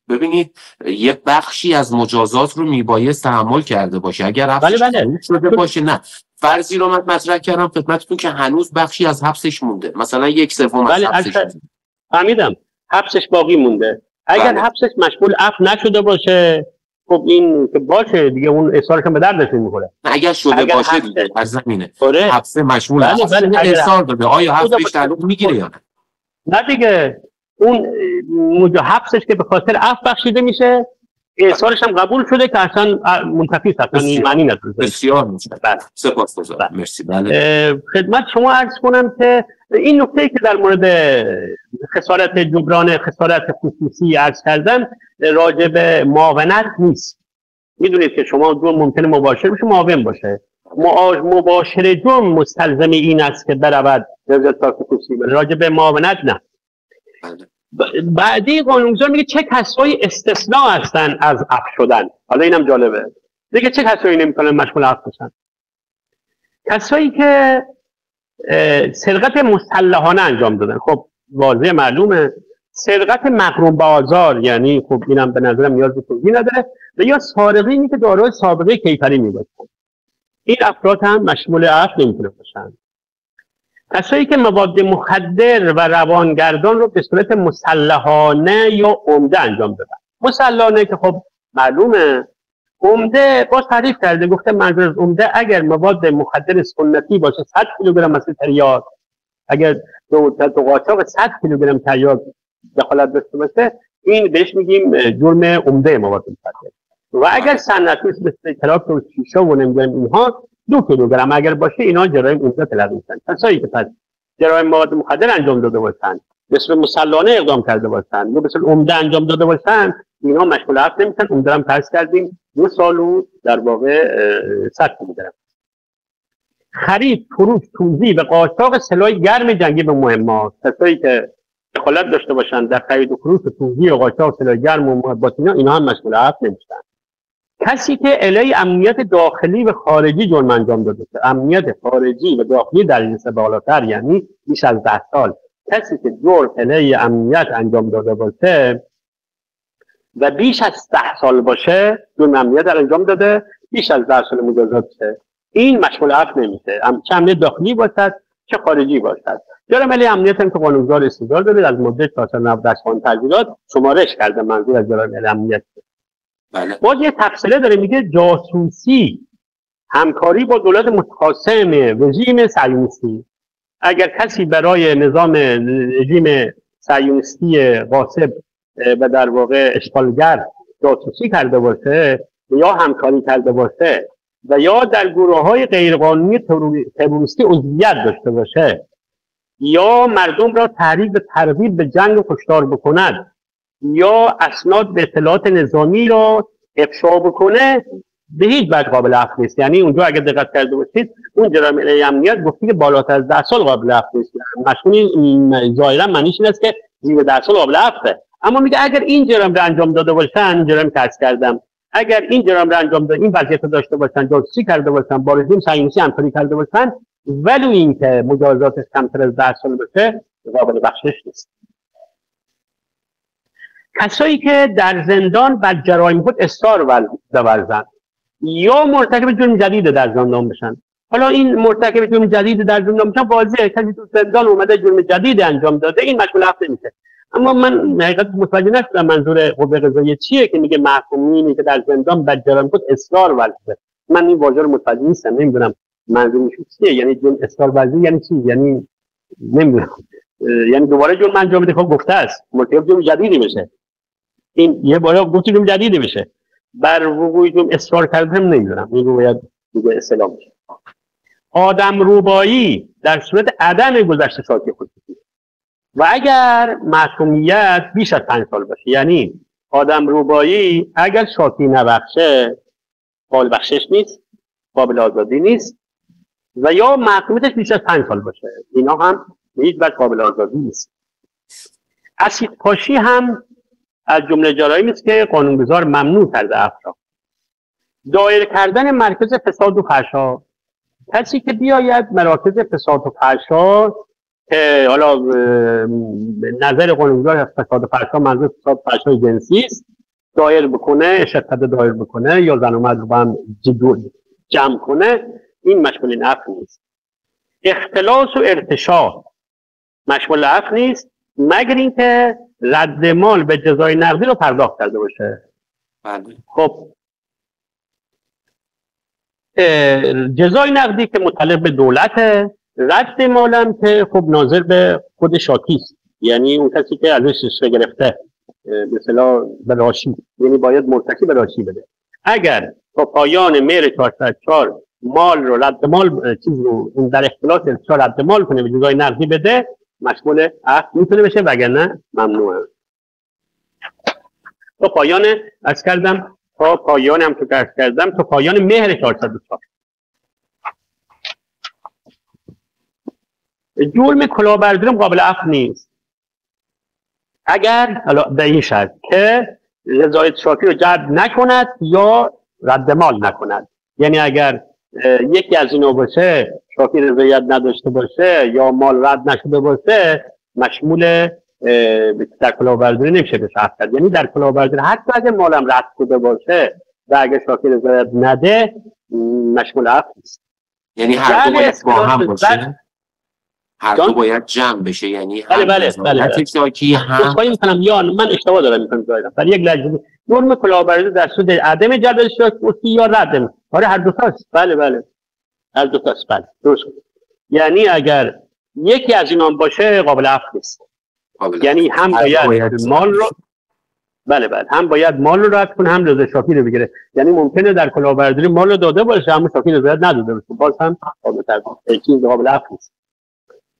S2: ببینید یه بخشی از مجازات رو میبایست تحمل کرده باشه اگر حبسش شده باشه. نه، فرضی رو من مطرح کردم خدمتتون که هنوز بخشی از حبسش مونده، مثلا 1/3 از حبسش.
S1: فهمیدم، حبسش باقی مونده. اگر حبسش مشمول عفو نشده باشه، خب این که باشه دیگه، اون اصرارش هم به دردش نمیخوره.
S2: اگر شده باشه دیگه از زمینه حبس مشمول اصرار داده، آیا حبسش تعلق میگیره یا
S1: نه دیگه. اون حبسش که به خاطر عفو بخشیده میشه، احسارش هم قبول شده که اصلا منتفی اصلا این معنی نداره.
S2: بسیار متشکرم، سپاسگزارم. مرسی.
S1: خدمت شما عرض کنم که این نکته‌ای که در مورد خسارت جبران خسارت خصوصی عرض کردم راجع به معاونت نیست. میدونید که شما جرم ممکنه مباشر باشه، معاون باشه. مباشر جرم مستلزم این است که برود رضایت خصوصی بره، راجع به معاونت نه. بعدی قانونگذار میگه چه کسایی استثناء هستن از عفو شدن. حالا اینم جالبه، دیگه چه کسایی نمیتونن مشمول عفو بشن؟ کسایی که سرقت مسلحانه انجام دادن. خب واضح معلومه سرقت مغروم به آزار، یعنی خب اینم به نظرم نیاز به توضیح نداره، و یا سارقینی که دارای سابقه کیفری میباشن، این افراد هم مشمول عفو نمیتونه باشن. کسایی که مواد مخدر و روانگردان رو به صورت مسلحانه یا عمده انجام دادن. مسلحانه که خب معلومه، عمده باز تعریف کرده، گفته منظور از عمده اگر مواد مخدر سنتی باشه 100 کیلوگرم مثل تریاک، اگر دو قاچاق 100 کیلوگرم تریاک دخالت داشته باشه، این بهش میگیم جرم عمده مواد مخدر. و اگر صنعتی مثل تراک و شیشه و نمیدونم اینها 2 کیلوگرم اگر باشه، اینا جرایم عمده تلقی میشن. کسایی که پس جرایم مواد مخدر انجام داده باشن، به صورت مسلحانه اقدام کرده باشن یا به صورت عمده انجام داده باشن، اینا مشمول عفو نمیشن. عمده هم فرض کردیم 2 سال و در واقع 100 کیلوگرم. خرید، فروش، توزیع و قاچاق سلاح گرم جنگی به مهمات. کسایی که دخالت داشته باشن در خرید و فروش و توزیع و قاچاق سلاح گرم و مهمات اینا هم مشمول عفو نمیشن. کسی که علیه امنیت داخلی و خارجی جرم انجام داده، امنیت خارجی و داخلی در جنس بالاتر یعنی بیش از 10 سال، کسی که جرم علیه امنیت انجام داده باشه و بیش از 10 سال باشه، جرم امنیت انجام داده بیش از 10 سال مجازات شه، این مشمول عفو نمیشه، چه امنیت داخلی باشد چه خارجی باشد. جرم علیه امنیت هم که قانونگذار استدلال داده از ماده 490 قانون تجهیزات شمارش کرده، منظور از جرم علیه امنیت.
S2: بله.
S1: باز یه تفصیله داره میگه جاسوسی، همکاری با دولت متخاصم رژیم صهیونیستی. اگر کسی برای نظام رژیم صهیونیستی غاصب و در واقع اشغالگر جاسوسی کرده باشه یا همکاری کرده باشه و یا در گروه‌های غیرقانونی تروریستی عضویت داشته باشه یا مردم را تحریک به ترغیب به جنگ و کشتار بکند یا اسناد به اطلاعات نظامی را افشا بکنه، به هیچ وجه قابل عفو نیست. یعنی اونجا اگر دقت کرده باشید اون جرائم علیه امنیت گفتی که بالاتر از 10 سال قابل عفو نیست، مشمول ظاهرا معنیش این است که زیر 10 سال قابل عفوه. اما میگه اگر این جرائم را انجام داده باشن، جرائم که عرض کردم، اگر این جرائم را انجام داده، این وضعیت داشته باشن، جاسوسی کرده باشن، با رژیم صهیونیستی همکاری کرده باشن، ولی اینکه مجازاتش کمتر از 10 سال باشه، قابل بخشش نیست. کسایی که در زندان بر جرایم خود اصرار بورزند یا مرتکب جرم جدید در زندان بشن. حالا این مرتکب جرم جدید در زندان بشن واضحه، کسی تو زندان اومده جرم جدید انجام داده، این مشمول عفو نمیشه. اما من حقیقت متوجه نشدم منظور قوه قضاییه چیه که میگه محکومینی که در زندان بر جرایم خود اصرار ورزیده. من این واژه رو متوجه نیستم، نمیدونم منظورش چیه. یعنی جرم اصرار ورزی یعنی چی؟ یعنی نمیدونم، یعنی دوباره جرم انجام بده. خب گفته است مرتکب جرم جدیدی بشه، این یه بار گفتی جرم جدیدی بشه، بر وقوع جرم اصرار کردم نمیدونم، این رو باید دیگه اصطلاح بشه. آدم روبایی در صورت عدم گذشت ساکی خصوصی و اگر محکومیت بیش از 5 سال باشه، یعنی آدم روبایی اگر شاکی نبخشه قابل بخشش نیست، قابل آزادی نیست، و یا محکومیتش بیش از 5 سال باشه، اینا هم به هیچ وجه قابل آزادی نیست. اسید پاشی هم از جمله جرایمی است که قانونگذار ممنوع کرده افراد. دایر کردن مرکز فساد و فحشا، کسی که بیاید مراکز فساد و فحشا که حالا نظر قانونگذار از فساد و فحشا منظور فساد و فحشای جنسی است، دایر بکنه، شرکت دایر بکنه یا زن و مرد رو با هم جمع کنه، این مشمول عفو نیست. اختلاس و ارتشاء مشمول عفو نیست مگر اینکه رد مال به جزای نقدی رو پرداخت کرده باشه. خب جزای نقدی که متعلق به دولته، رد مالم که خب ناظر به خود شاکی است، یعنی اون کسی که ازش رشوه گرفته مثلا به راشی، یعنی باید مرتکب به راشی بده. اگر تا پایان مهر 404 مال رو رد مال چیز رو اون در اختلاس رد مال کنه و جزای نقدی بده، مشمول عفو میتونه بشه، وگرنه ممنوعه. تا پایان از کردم، تا پایان هم که درس کردم، تا پایان مهر 404. جرم کلاهبرداری قابل عفو نیست اگر به این شرط که رضایت شاکی رو جلب نکند یا رد مال نکند. یعنی اگر یکی از اینا باشه، شاکی رضایت نداشته باشه یا مال رد نشده باشه، مشمول در کلاهبرداری نمیشه بشه عفو کرد. یعنی در کلاهبرداری حتی اگه مالم رد شده باشه و اگه شاکی رضایت نده، مشمول عفو نیست.
S2: یعنی هر دو باید با هم باشه، هر دو باید جمع بشه. یعنی
S1: بله.
S2: شاکی هم
S1: یا من اشتباه دارم میکنم زایدم برای یک لحظه. جرم کلاهبرداری در صورت عدم جلب شاکی یا رد، آره هر دو تاست. بله هر دو تاست. بله درست. یعنی اگر یکی از اینا باشه قابل عفو نیست. یعنی هم باید مال رو هم باید مال رو رد کنه، هم رضایت شاکی رو بگیره. یعنی ممکنه در کلاهبرداری مال رو داده باشه اما شاکی رضایت نداده باشه، باز هم قابل عفو نیست.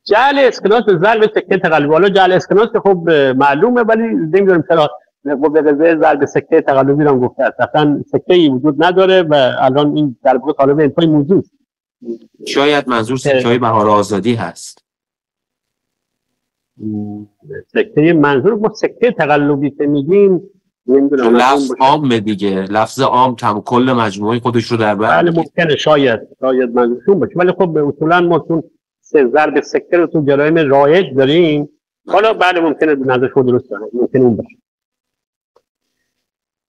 S1: جعل اسکناس به ضرب سکه تقلبی. حالا جعل اسکناس که خب معلومه، ولی نمیدونم چرا به قضیه ضرب سکه تقلبی رو گفته است. اصلا سکه‌ای وجود نداره و الان این در واقع طالب انتهای موضوع است.
S2: شاید منظور سکه‌های بهار آزادی هست.
S1: سکه منظور با سکه تقلبی که میگیم
S2: نمیدونم، لفظ عام دیگه، لفظ عام کل مجموعه خودش رو در بر.
S1: بله ممکنه شاید منظورشون باشه، ولی خب اصولا ما چون ضرب سکه رو تو جرایم رایج داریم، حالا بله ممکنه نظرش خود درست داره، ممکنه اون باشه.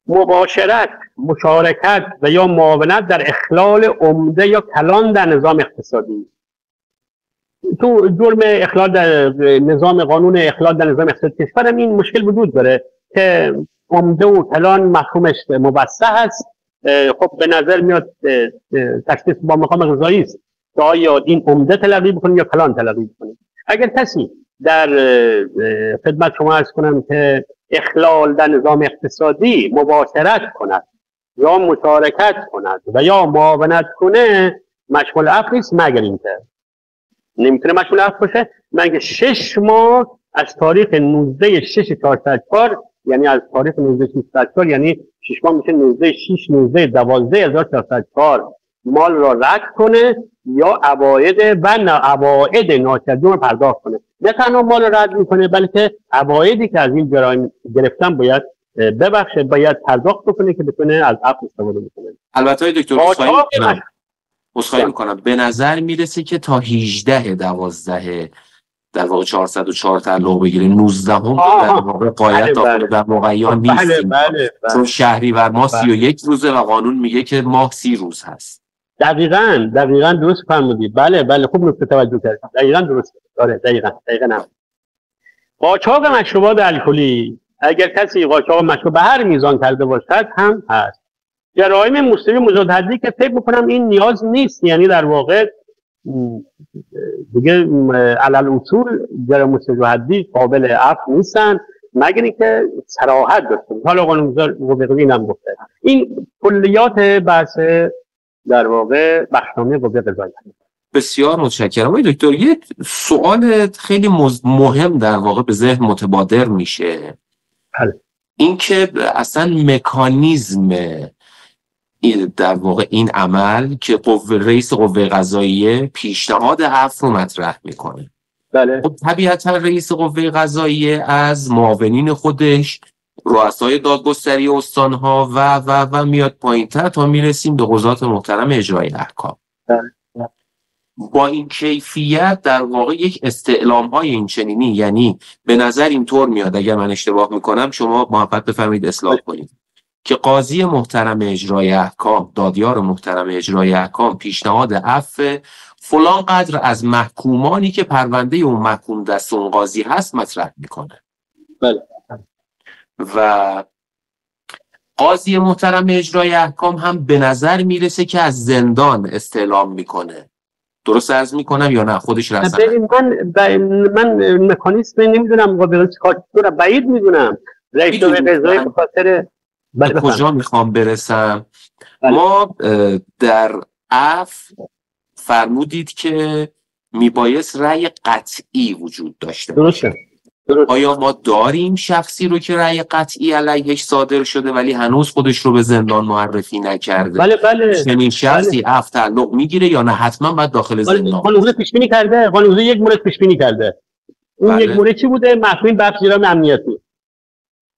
S1: مباشرت، مشارکت و یا معاونت در اخلال عمده یا کلان در نظام اقتصادی. تو جرم اخلال در نظام، قانون اخلال در نظام اقتصادی کشور هم این مشکل وجود داره که عمده و کلان مفهومش موسع هست. خب به نظر میاد تشخیص با مقام قضایی است که آیا این عمده تلقی بکنه یا کلان تلقی بکنه. اگر کسی در خدمت شما عرض کنم که اخلال در نظام اقتصادی مباشرت کند یا مشارکت کند و یا معاونت کنه، مشمول عفو نیست، مگر اینکه نمیتونه مشمول عفو باشه مگر 6 ماه از تاریخ 19/6/404، یعنی از تاریخ 19/6/404 یعنی 6 ماه میشه 19/6/19/12/1404 مال را رد کنه یا عواید ناشی از جرم پرداخت کنه. نه تنها مال را رد میکنه بلکه عوایدی که از این جرایم گرفتن باید ببخشه، باید پرداخت بکنه که بتونه از عفو استفاده بکنه.
S2: البته دکتر عذرخواهی میکنم، به نظر میرسه که تا 18/12 در واقع 404 تعلق بگیره، 19 هم در واقع قایت داخل در مقیا نیستیم، چون شهریور ماه 31 روزه و قانون میگه که ماه 30 روز هست.
S1: دقیقاً درست فرمودید. بله خوب نکته توجه کردید. دقیقاً درست. آره دقیقاً. قاچاق مشروبات الکلی، اگر کسی قاچاق مشروب به هر میزان کرده باشد هم هست. جرایم موسیقی مزاد حدی که فکر می‌کنم این نیاز نیست، یعنی در واقع دیگه علل اصول جرایم موسیقی حدی قابل عفو نیستن مگر اینکه صراحت داشته. حالا قانونگذار قوه قضاییه هم گفته. این کلیات بحث در واقع بخشنامه قوه قضاییه.
S2: بسیار متشکرم. آقای دکتر، یک سوال خیلی مهم در واقع به ذهن متبادر میشه.
S1: بله.
S2: این که اصلا مکانیزم در واقع این عمل که رئیس قوه قضاییه پیشنهاد عفو رو مطرح میکنه.
S1: بله.
S2: خب طبیعتا رئیس قوه قضاییه از معاونین خودش، رؤسای دادگستری استانها و میاد پایین‌تر تا میرسیم به قضات محترم اجرای احکام.
S1: بله.
S2: با این کیفیت در واقع یک استعلام‌های این چنینی، یعنی به نظر اینطور میاد، اگر من اشتباه میکنم شما محبت بفرمایید اصلاح کنید، که قاضی محترم اجرای احکام، دادیار محترم اجرای احکام پیشنهاد عفو فلان قدر از محکومانی که پرونده اون محکوم دست اون قاضی هست مطرح میکنه.
S1: بله.
S2: و قاضی محترم اجرای احکام هم به نظر میرسه که از زندان استعلام میکنه. درست عرض میکنم یا نه؟ خودش رسن
S1: من مکانیسم نمیدونم، قابل چیکار بعید میدونم. رئیس قضایی به خاطر
S2: کجا میخوام برسم؟ ما در عفو فرمودید که میبایست رأی قطعی وجود داشته باشه. آیا ما داریم شخصی رو که رأی قطعی علیهش صادر شده ولی هنوز خودش رو به زندان معرفی نکرده؟
S1: بله.
S2: یعنی شخصی عفو تعلق میگیره یا نه حتما باید داخل زندان؟
S1: قانون پیش بینی کرده، قانون یک مورد پیش بینی کرده. اون یک مورد چی بوده؟ محکومین به جرم امنیتی.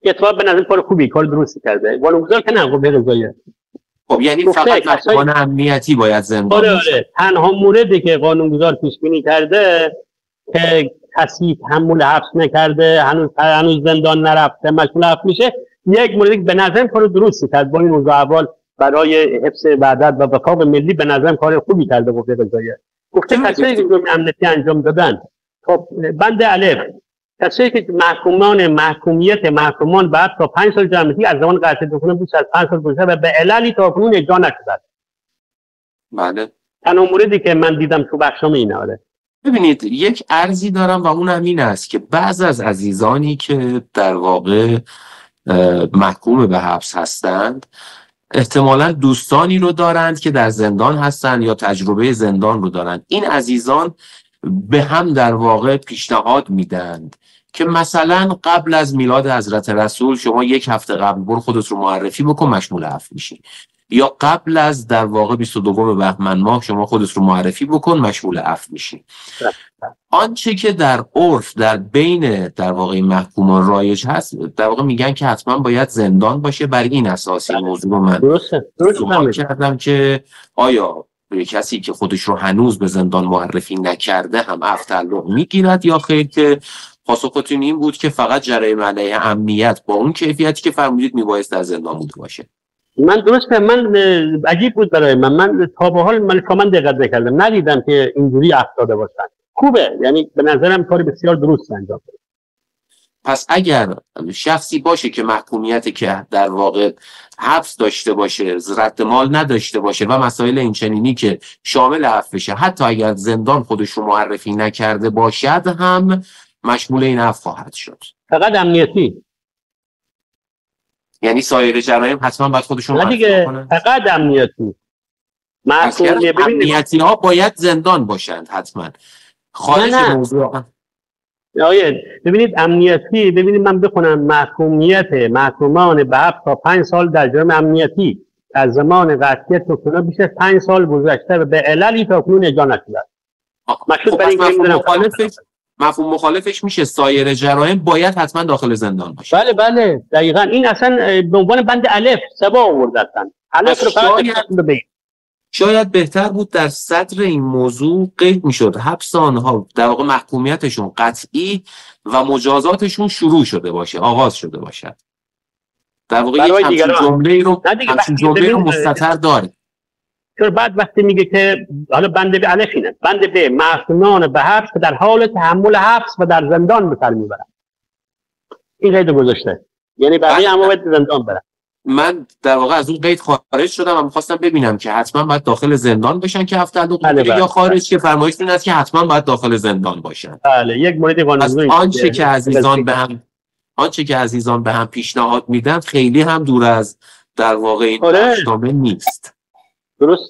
S1: اتفاق به نظر کار خوبی، کار درستی کرده. قانونگذار که نه، قوه قضاییه.
S2: خب یعنی فقط محکومان امنیتی باید زندان باشه.
S1: آره. تنها موردی که قانونگذار پیش بینی کرده که کسی تحمل حبس نکرده، هنوز زندان نرفته، مشمول عفو میشه، یک موردی به نظر کار درستی کرد. با این اوضاع احوال برای حفظ وحدت و وفاق ملی به نظر کار خوبی کرده قوه قضاییه. گفته کسایی که جرم امنیتی انجام دادن، خب بند الف، کسایی که محکومان بعد تا 5 سال جمعیتی از زمان قطع دخول بیش از 5 سال گذشته و به عللی تا کنون اجرا نشده.
S2: بله.
S1: تنها موردی که من دیدم تو بخشنامه اینه. آره.
S2: ببینید، یک عرضی دارم و اون همین است که بعض از عزیزانی که در واقع محکوم به حبس هستند احتمالاً دوستانی رو دارند که در زندان هستند یا تجربه زندان رو دارند. این عزیزان به هم در واقع پیشنهاد میدند که مثلا قبل از میلاد حضرت رسول شما 1 هفته قبل برو خودت رو معرفی بکن، مشمول عفو میشی. یا قبل از در واقع 22 بهمن ماه شما خودت رو معرفی بکن مشمول عفو میشی. آنچه که در عرف در بین در واقع محکومان رایج هست، در واقع میگن که حتما باید زندان باشه. بر این اساس این موضوع رو من سوال کردم که آیا کسی که خودش رو هنوز به زندان معرفی نکرده هم عفو تعلق میگیرد یا خیر، که پاسختون این بود که فقط جرایم علیه امنیت با اون کیفیتی که فرمودید میبایست در زندان بوده باشه.
S1: من عجیب بود برای من تا به حال من دقت نکردم، ندیدم که اینجوری افتاده باشن. خوبه، یعنی به نظرم کار بسیار درست انجام شده.
S2: پس اگر شخصی باشه که محکومیت که در واقع حبس داشته باشه، رد مال نداشته باشه و مسائل اینچنینی که شامل عفو بشه، حتی اگر زندان خودش رو معرفی نکرده باشد هم مشمول این عفو خواهد شد.
S1: فقط امنیتی،
S2: یعنی سایر جرایم حتما باید خودشون
S1: معرفی کنن. فقط امنیتی.
S2: امنیتی ها باید زندان باشند حتما. خارج موضوع
S1: ببینید امنیتی، ببینید من بخونم محکومان به حبس تا 5 سال در جرم امنیتی از زمان قطعی تکنون بیش از 5 سال گذشته و به عللی تاکنون اجرا نشده.
S2: مفهوم مخالفش میشه سایر جرایم باید حتما داخل زندان باشه.
S1: بله دقیقاً این اصلا به عنوان بند الف سبا آوردن. الف رو
S2: شاید بهتر بود در صدر این موضوع قید میشد حبس آنها در واقع محکومیتشون قطعی و مجازاتشون شروع شده باشه، آغاز شده باشد. در واقع یک همچین جمله رو مستتر داره.
S1: چون بعد وقتی میگه که حالا بند به الف اینه، بند به محکومان به حبس در حال تحمل حبس و در زندان به سر میبرن. این قید گذاشته، یعنی بقیه هم باید زندان برن.
S2: من در واقع از اون قید خارج شدم و می‌خواستم ببینم که حتما باید داخل زندان باشن که هفته تعلق میگیره یا خارج که فرمایش این است که حتما باید داخل زندان باشن.
S1: بله یک مورد قانونی.
S2: آنچه که عزیزان به هم پیشنهاد میدن خیلی هم دور از در واقع این نامه نیست.
S1: درست.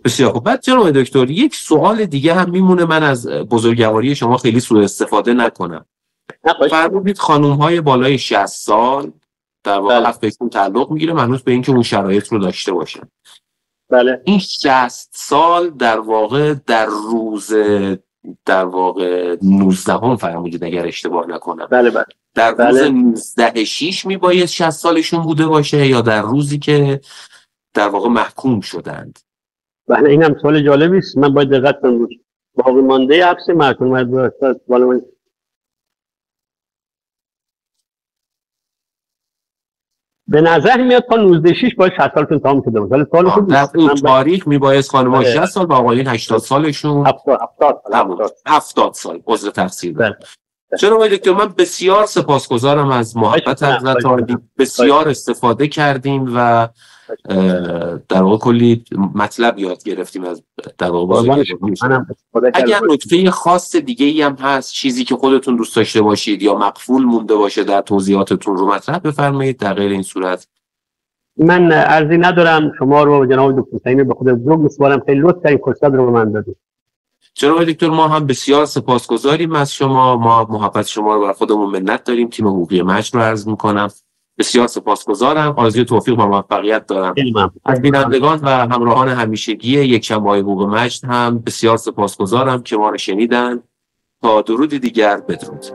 S2: بسیار خوب. بعد جناب دکتر یک سوال دیگه هم میمونه، من از بزرگواری شما خیلی سوء استفاده نکنم. فرمودید خانم‌های بالای 60 سال در واقع عفو بهشون تعلق میگیره منوط به اینکه اون شرایط رو داشته باشن.
S1: بله.
S2: این 60 سال در واقع در روز در واقع 19 فرمودید اگر اشتباه نکنم.
S1: بله.
S2: در روز 19/6 میباید 60 سالشون بوده باشه یا در روزی که در واقع محکوم شدند؟
S1: بله این هم سوال جالبی است، من باید دقت کنم. باقی مانده حبس محکومیت بالا به نظر میاد تا 19/6 باید 60 سالتون تمام شده باشه. سال خود
S2: در اون تاریخ میباید خانم‌ها 60 سال و آقایون 80 سالشون 70 سال عذر تقصیر دارم. جناب دکتر من بسیار سپاسگزارم از محبت حضرت، بسیار استفاده کردیم و در واقع کلی مطلب یاد گرفتیم از در واقع اگر نکته خاص دیگه ای هم هست، چیزی که خودتون دوست داشته باشید یا مقفول مونده باشه در توضیحاتتون رو مطرح بفرمایید. در غیر این صورت
S1: من عرضی ندارم. شما رو جناب دکتر سعیمی به خود بزرگ می‌سپارم، خیلی لطف کردین فرصت رو به من دادید.
S2: جناب دکتر ما هم بسیار سپاسگزاریم از شما، ما محبت شما رو بر خودمون منت داریم. تیم حقوقی مجد رو عرض می‌کنم بسیار سپاسگزارم، آرزوی توفیق و موفقیت دارم. از بینندگان و همراهان همیشگی یک شنبه‌های حقوق مجد هم بسیار سپاسگزارم که ما رو شنیدن. تا درود دیگر بدرود.